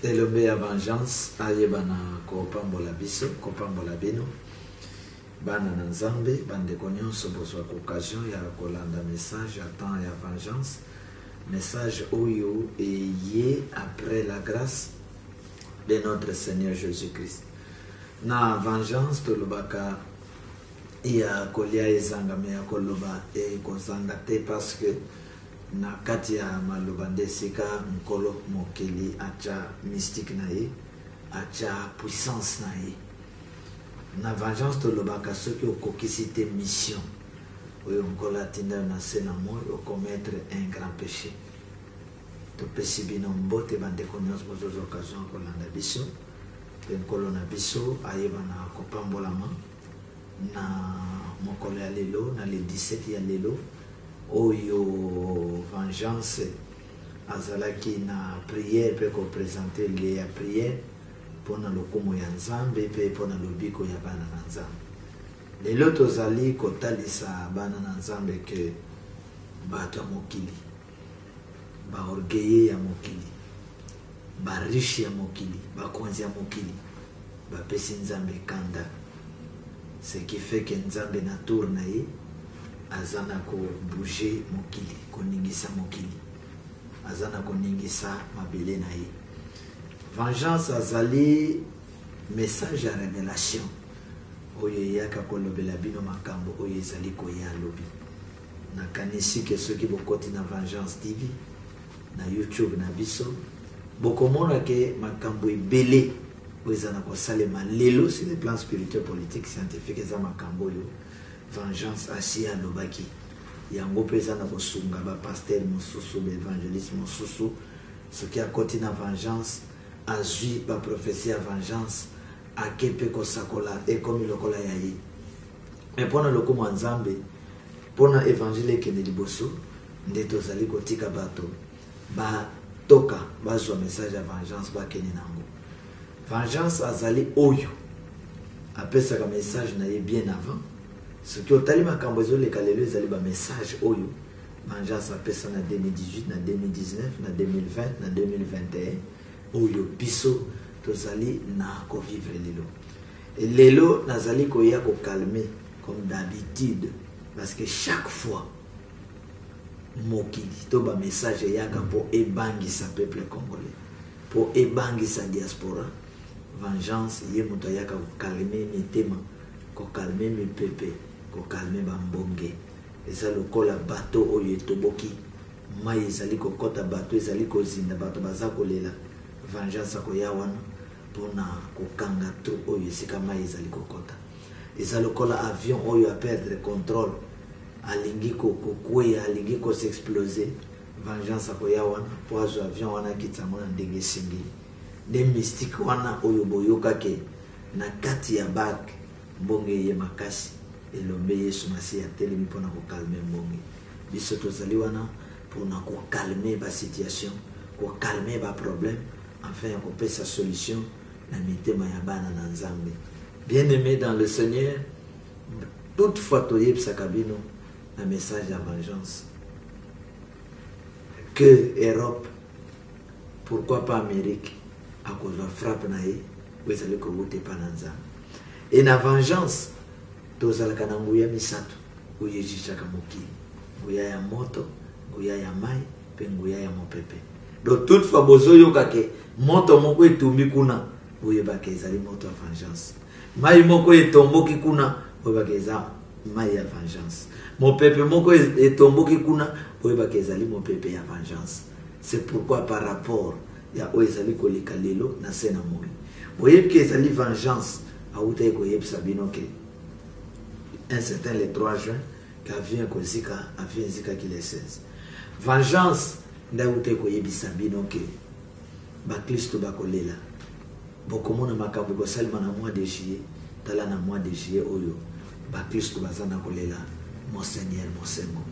Elombe ya vengeance ayebana kopambola biso kopambola bino bana na nzambe bandeko nyonso bozwa occasion ya kolanda message à temps ya vengeance message oyo eye après la grâce de notre Seigneur Jésus-Christ na vengeance tolobaka ya kolia ezanga me ya koloba e kozanga te parce que na kati ya maloba nde sika nkolo mokeli acha mystique na ye acha puissance na ye na vengeance tolobaka soki okokisi te mission oyo nkolo atinda na se na moi ocommettre un grand péché topesi bino mbote bandeko nyonso bozozwa occasion kolanda biso mpe nkolo na biso ayeba na kopambolama na mokolo ya lelo na le 17 ya lelo oyo vengeance azalaki na prière pe ko présenter les ya prière pona lokumu ya nzambe pe pona lobiko ya bana na nzambe lelo tozali kotalisa bana na nzambe ke bato ya mokili ba orgueilleux ya mokili ba riche ya mokili ba konzi ya mokili ba pesi nzambe kanda ce qui fait que nzambe na tour na ye azana ko bouger mokili koningisa mokili azana koningisa mabele na ye vengeance azali message ya révélation oyo yaka kolobela bino makambo oyo ezali koya lobi nakanisi ke soki bokoti na vengeance tv na youtube na biso bokomona ke makambo ebele oyo ezana kosalema lelo sur le plan spirituel politique scientifique eza makambo oyo vengeance asi alobaki yango mpe eza na kosunga bapaster mosusu baévangéliste mosusu soki akoti na vengeance azwi baprophétie ya vengeance ake mpe kosakola ekomi lokola ya ye me mpona lokumu ya nzambe mpona évangile ekende liboso nde tozali kotika bato batoka bazwa message ya vengeance bakende nango vengeance azali oyo apesaka message na ye bien avant soki otali makambo ezoleka lelo ezali bamessage oyo vengeance apesa na 2018 na 2019 na 2020 na 2021 oyo biso tozali na kovivre lelo lelo nazali koya kokalme comme d'habitude parce que chaque fois mokili to bamessage eyaka mpo ebangisa peuple congolais mpo ebangisa diaspora vengeance ye moto ayaka kokalme mitema kokalme mipepe kokalme bambonge eza lokola bato oyo etoboki mai ezali kokota bato ezali kozinda bato baza kolela vengeance akoya wana mpona kokanga to oyo esika mai ezali kokota eza lokola avion oyo aperdre contrôle alingi kokweya alingi kosexplose vengeance akoya wana mpo azwa avion wana akitsango na ndenge esengeli nde mystique wana oyo boyokake na kati ya bak mbonge ye makasi elombe yesu masi atelemi mpona kokalme mbonge biso tozali wana mpona kokalme basituation kokalme baproblème enfin ya kopesa solution na mitema ya bana na nzambe bien aimé dans le Seigneur toutefois toyebisaka bino na message ya vengeance que Europe pourquoi pas Amérique akozwa frappe na ye oyo ezali kowuta epa na nzambe e na vengeance tozalaka na nguya misato oyo ejijaka mokili nguya ya moto nguya ya mai mpe nguya ya mopepe donc toutefois bozoyoka ke moto moko etumbi kuna boyebaka ezali moto ya vengeance mai moko etomboki kuna boyebaka eza mai ya vengeance mopepe moko etomboki kuna boyebaka ezali mopepe ya vengeance c'est pourquoi par rapport ya oyo ezali koleka lelo na se na moi boyebi ke ezali vengeance autaki koyebisa bino ke un certain le 3 juin qu'avient kozika avient zikaki le 16 vengeance nde autaki koyebisa bino ke baklisto bakolela bokomona makambo ekosalema na mois de juillet tala na mois de juillet oyo baklisto baza na kolela monseigneur mosengo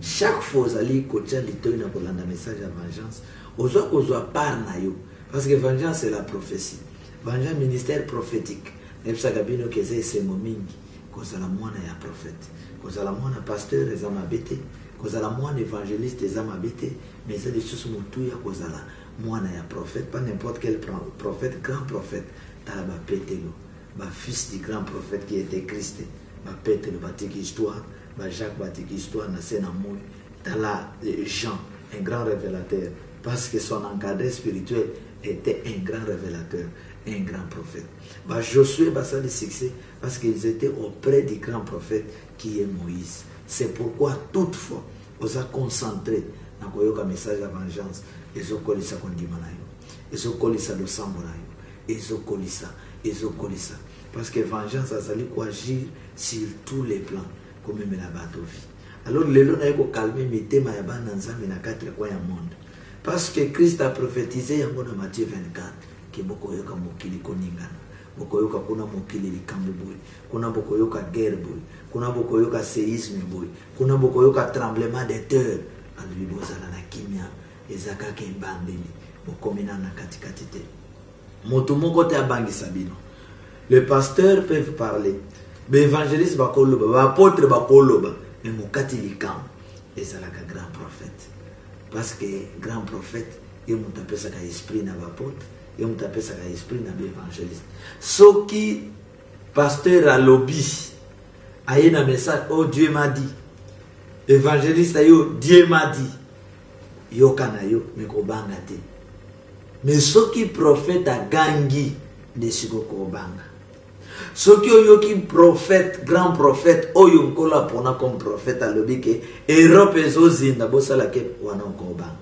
chaque fois ozali kotia litoi na kolanda message ya vengeance ozwa kozwa part na yo parce que vengeance c'est la prophétie vengeance ministère prophétique ebisaka bino ke eza esengo mingi kozala mwana ya prophète kozala mwana pasteur eza mabe te kozala mwana évangéliste eza mabe te mais eza lisusu motuya kozala moi na ya prophète, pas n'importe quel prophète, grand prophète, tala ba Pételo, ba fils du grand prophète qui était Christ, ba Pételo, ba tiki histoire, ba Jacques, ba tiki histoire, na sena moui, tala Jean, un grand révélateur, parce que son encadré spirituel était un grand révélateur, un grand prophète. Bah, Josué, bah, ça le succès, parce qu'ils étaient auprès du grand prophète qui est Moïse. C'est pourquoi, toutefois, on a concentré dans le message de la vengeance, ils ont collé ça contre ils ont collé ça le sang, ils ont collé ça, ils ont collé ça. Parce que vengeance, ça allait agir sur tous les plans, comme même la bateau vie. Alors, les gens ont calmé, mais thèmes dans 4 coins du monde. Parce que Christ a prophétisé dans Matthieu 24 que bokoyoka mokili koningana, bokoyoka kuna mokili likambo boy, kuna bokoyoka guerre boy, kuna bokoyoka séisme boy, kuna bokoyoka tremblement de terre. Andi bozala na kimia ezaka ke bandeli bokomina na katikati te. Moto moko te abangi sabino. Les pasteurs peuvent parler, l'évangéliste bakoloba, l'apôtre bakoloba, mais mokati likam ezalaka grand prophète. Parce que grand prophète, il m'a tapé ça esprit na l'apôtre, il m'a tapé ça esprit na l'évangéliste. Ce qui pasteur a lobby, a eu un message, oh Dieu m'a dit, évangéliste a eu, Dieu m'a dit, yo kana yo, mais ko banga te. Mais ce qui prophète a gangi, ne siko ko banga. Ce qui yo qui prophète, grand prophète, oyo nkola pona comme prophète a lobby ke Europe ezozinda bosala ke wana ko banga.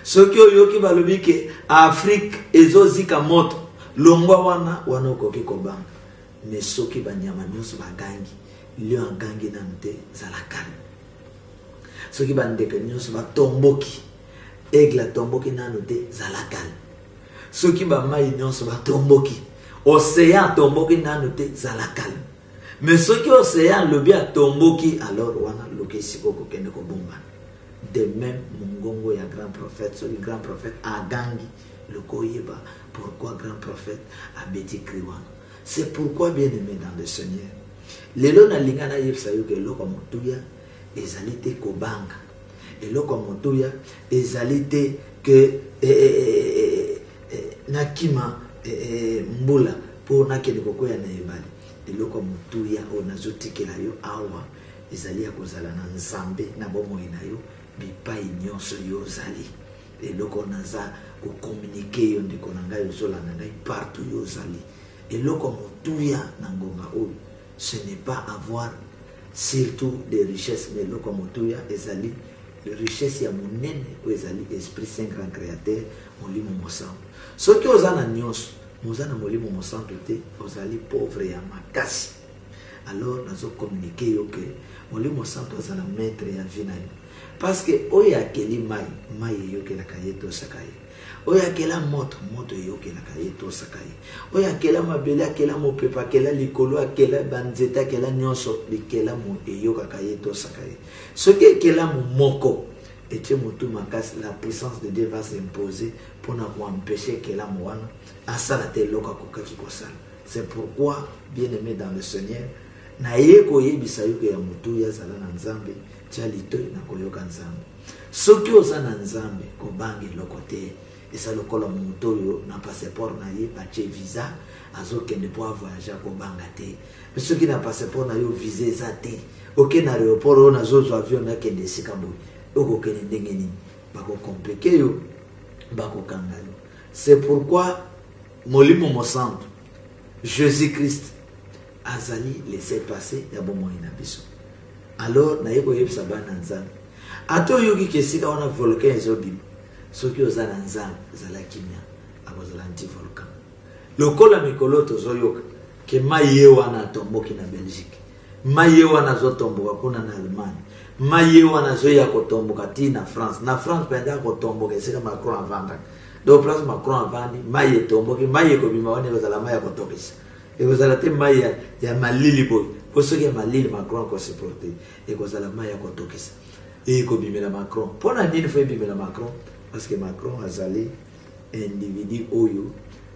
Ce qui yo qui ba lobby ke Afrique ezozika moto longwa wana ko ke ko banga. Mais ce qui ba nyama nyonso ba gangi, lio gangi nante zalakana. Ce qui ba ndeke nyonso ba tomboki, aigle tomboki nanote zalakana. Ce qui ba mai nyonso ba tomboki. Océan tomboki nanote zalakal. Mais ce qui océan le bien tomboki alors wana loke sikoko kende ko bomba. De même mungongo ya grand prophète, ce grand prophète a gangi le koyeba. Pourquoi grand prophète a beti kriwana? C'est pourquoi bien aimé dans le Seigneur. Lelo na lingana yebsa yo ke loko motuya ezalite ko banga. Et loko motuya ezalite que nakima mbula po nakende kokoya na ebali eloko mutuya onazotikela yo awa ezali ya kozala na nzambe na bomoi na yo bipai nyonso yo ozali eloko naza kokommunike yo ndeko na ngai ozolanda ngai partout yo ozali eloko mutuya na ngonga oyo ce n'est pas avoir surtout des richesses mais eloko mutuya ezali richesse ya monene oyo ezali esprit saint grand créateur molimo mosantu soki oza na nyonso moza na molimo mosantu te ozali pauvre ya makasi alors nazo communiquer yo ke molimo mosantu azala maître ya vie na yo parce que oyo akeli mai eyokelaka ye tosaka ye oyo akela moto eyokelaka ye tosaka ye oyo akela mabele akela mopepe akela likolo akela banzete akela nyonso likela mo eyokaka ye tosaka ye soki ekela moko etie motu makasi la puissance de Dieu va s'imposer pour empêcher que la moine à salate loka kokaki kosala. C'est pourquoi bien aimé dans le Seigneur na yeko yebisa yo ke ya motu ya zala na nzambe tia litoyi na koyoka nzambe soki oza na nzambe ko bangi lokote esa lokola moto yo na passeport na ye bache visa azokende po voyager ko banga te mais soki na passeport na yo visa eza te oke na aéroport on azozwa avion na kende sika boy oko kende ndenge nini bako compliqué yo bako kanga yo. C'est pourquoi molimo mosantu Jésus-Christ azali laissé passer ya bomo ina biso alors na yeko yebisa bana nzambe ato yoki kesika wana volcan ezobima soki oza na nzambe zala kimia akozala anti volcan lokola mikolo tozoyoka ke mai ye wana tomboki na Belgique mai ye wana zotomboka kuna na Allemagne mai ye wana zoya kotomboka ti na France penda kotomboka esika Macron avanda do place Macron avandi mai etomboki mai ekobima wana ekozala mai ya kotokisa ekozala te mai ya malili boy po soki ya malili Macron ko supporter ekozala mai ya kotokisa ekobimela Macron pona nini fo ebimela Macron parce que Macron azali individu oyo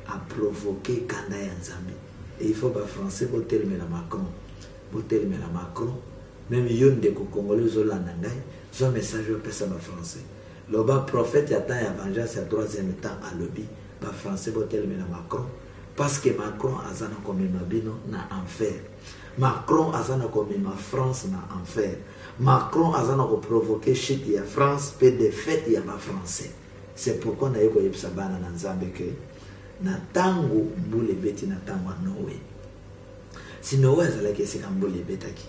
a provoqué kanda ya nzambe et il faut ba français pour terminer Macron même yo ndeko congolais ozolanda ngai zo message au pesa ba français Le bas prophète attend la vengeance à troisième temps à lobby. Les Français vont tellement Macron. Parce que Macron a zana comme Mabino na enfer. Macron a zana comme ma France na enfer. Macron a zana pour provoquer chute ya France, pe de fait ya ba français. C'est pourquoi na yeko yebisa bana na Nzambe que na tango mbule beti na tango Noé. Si Noé azalaki esika mbule betaki.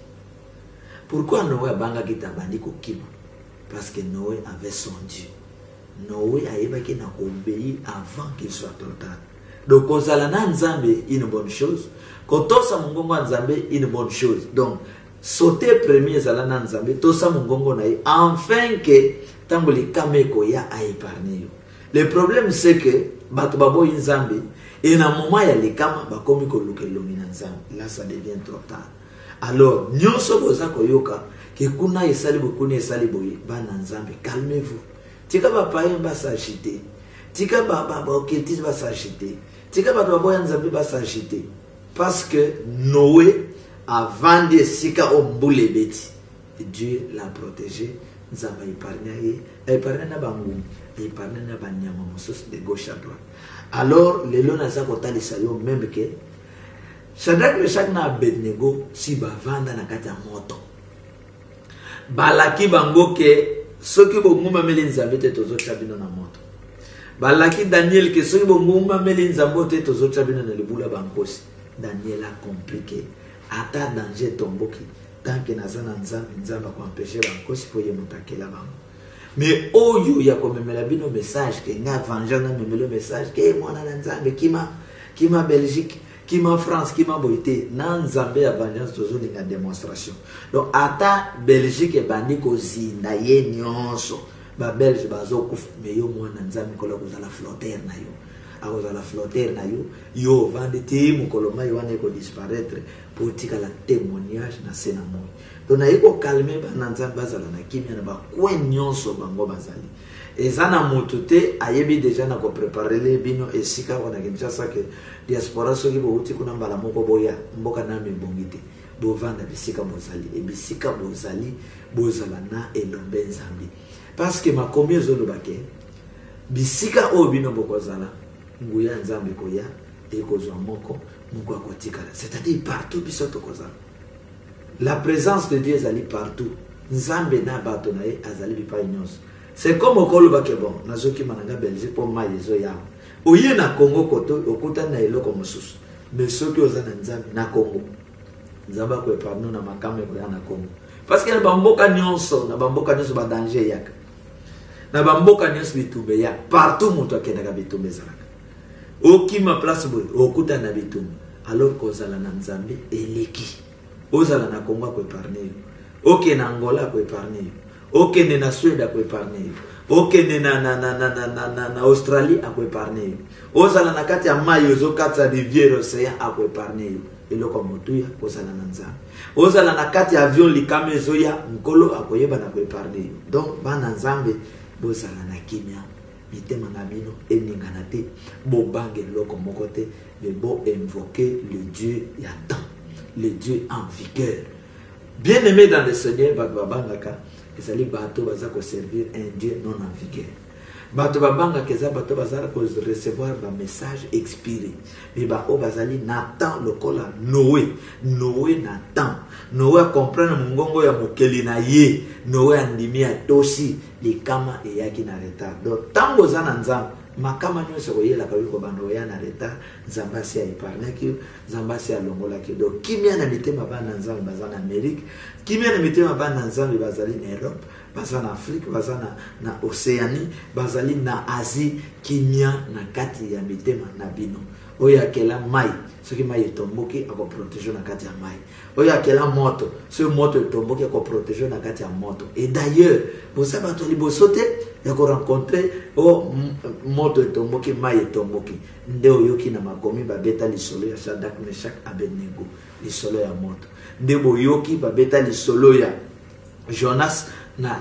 Pourquoi Noé banga kita bandi ko kima? Parce que Noé avait son Dieu. Noé a yebaki na obéir avant qu'il soit trop tard. Donc, kozalana Nzambe, une bonne chose. Kotosa mungongo Nzambe, une bonne chose. Donc, sauter premier zalana Nzambe, tosa mungongo na afin que tamboli kameko ya a épargner. Le problème c'est que batubabo Nzambe et na moment ya likama bakomi ko lukelongi na Nzambe. Là ça devient trop tard. Alors, nyonso boza koyoka que kuna esali bokuni esali boye bana Nzambe, calmez-vous. Tika ba paye ba s'agiter. Tika ba okiltis ba s'agiter. Tika ba boya Nzambe ba s'agiter. Parce que Noé a vendu sika au boule beti. Dieu l'a protégé. Nzambe épargné na bangu, épargné na banyama mosos de gauche à droite. Alors, le lona za kotali sayo même que Shadrach Meshach na Abednego si ba vanda na kati ya moto. Balaki bango ke soki bonguma meli Nzambe te tozocha bino na moto. Balaki Daniel que soki bonguma meli Nzambe te tozocha bino na libula bankosi. Daniel a compris que ata danger tomboki tant que nazana Nzambe ko empêcher bankosi po ye mutakela bango. Mais oyo ya komemela bino message que nga vengeance na memelo message que mwana na Nzambe kima Belgique kima France kima boité na Nzambe ya vengeance tozoli nga démonstration. Donc ata Belgique e bandi ko zinda ye nyonso ba Belge bazokufa mais yo mwana Nzambe kola kozala flotter na yo. Akozala flotter na yo yo vande te mukoloma yo ane ko disparaître pour tika la témoignage na sena moi. Donc na yeko calmer ba Nzambe bazala na kimia na ba kwen nyonso bango bazali. Ezana mutu te ayebi déjà na ko préparer les bino esika wana kinshasa que diaspora soki bo uti kuna mbala moko boya mboka na mbongite bo vanda bisika bozali e bisika bozali bozala na elombe Nzambe. Parce que ma combien zolo bake bisika o bino bokozala nguya Nzambe koya ekozwa moko moko akotikala. C'est-à-dire partout bisoto kozala. La présence de Dieu ezali partout. Nzambe na bato na ye azali bipai nyonso. C'est comme au Kolobake bon, nazoki mananga Belgique pour maïzo ya. Oye na Congo koto okuta na eloko mosusu. Mais ceux qui osana Nzambe na Congo. Nzambe ko pardon na makame ko ya na Congo. Parce que na bamboka nyonso ba danger yaka. Na bamboka nyonso bitumbe ya partout moto akenda ka bitumbe zalaka. Okima place boy okuta na bitumbe. Alors kozala na Nzambe eleki. Ozala na Congo ko épargner. Ok na Angola ko épargner. Ok na Suède ko épargner. Ok na Australie ko épargner. Ozala na kati ya mayo zo kati ya rivière océan ko épargner. Eloko motuya kozala na Nzambe. Ozala na kati ya avion likame zoya nkolo akoyeba na ko épargner. Donc bana Nzambe bozala na kimia. Mitema na bino eningana te bo bange loko moko te mais bo invoquer le Dieu ya temps, le Dieu en vigueur. Bien aimé dans le Seigneur babangaka ezali bato baza ko servir un Dieu non en vigueur. Bato babanga keza bato bazala ko recevoir ba message expiré. Mais ba o bazali na temps lokola Noé na temps. Noé comprendre mungongo ya mokeli na ye. Noé andimi atosi likama eyaki na retard. Donc tango zana Nzambe makama nyonso koyela kabiko bando ya na retard Nzambe si aiparnaki Nzambe si alongolaki. Donc kimia na mitema bana Nzambe bazana Amérique, kimia na mitema bana Nzambe bazali na Europe, bazana Afrique, bazana na Océanie, bazali na Asie, kimia na kati ya mitema na bino. Oya kela mai, soki mai etomboki ako protéger na kati ya mai. Oya kela moto, ce moto etomboki ako protéger na kati ya moto. Et d'ailleurs, pour ça bato libosote ya ko rencontrer o moto etomboki mai etomboki. Nde oyoki na makomi babeta lisolo ya Shadrach Meshach Abednego, lisolo ya moto. Nde boyoki babeta lisolo ya Jonas na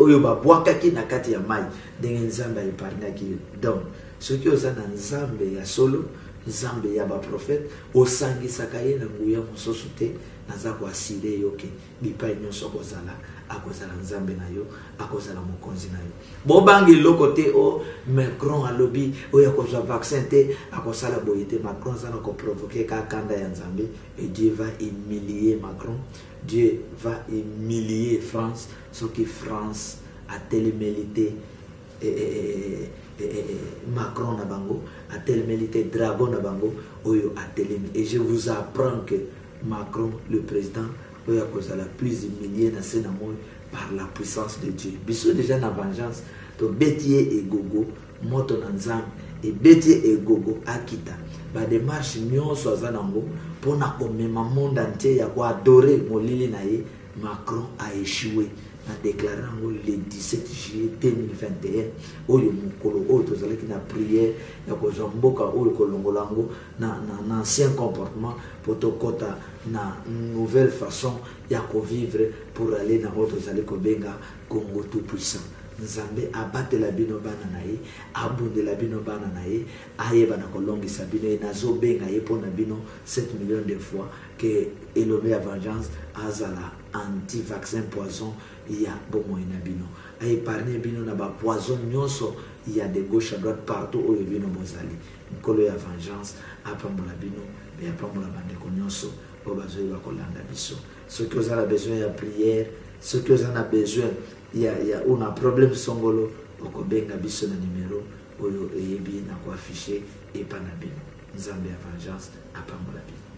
oyo babwakaki na kati ya mai. Ndenge Nzambe epargnaki. Donc ceux qui osent na Nzambe ya solo nzambe ya ba prophète osangisaka ye na nguya mosusu te naza koasire yo ke bipai nyonso akozala nzambe na yo akozala mokonzi na yo bobangi loko te o Macron alobi oyo akozwa vaccin te akosala boye te. Macron aza na koprovoke kanda ya nzambe et Dieu va humilier Macron, Dieu va humilier France soki France atelemeli te Macron na bango atelemeli te dragon na bango oyo atelemi. Et je vous apprends que Macron le président oyo akozala plus humilié na se na moi par la puissance de Dieu. Biso déjà na vengeance to betie et gogo moto na nzambe et betie et gogo akita ba démarche nyonso azanango pona komema monde entier ya ko adorer molili na ye. Macron a échoué na déclaré le 17 juillet 2021 oyo mukolo oyo tozalaki na prière ya kozwa mboka oyo kolongolango na ancien comportement pour tokota na nouvelle façon ya vivre pour aller na oyo tozali kobenga Congo tout puissant. Nzambe abatela bino bana na ye abundela bino bana na ye ayeba na kolongisa bino ye nazobenga ye mpona bino 7 millions de fois que elombe ya vengeance azala anti-vaccin poison ya bomoi na bino aépargne bino na ba poison nyonso ya de gauche à droite partout oyo bino bozali nkolo ya vengeance apambola bino me apambola bandeko nyonso oyo bazoyeba kolanda biso. Soki ozala besoin ya prière, soki ozala besoin on a problème songolo okobenga biso na numéro oyo eyebi na koaffiché epa na bino. Nzambe ya vengeance apambola bino.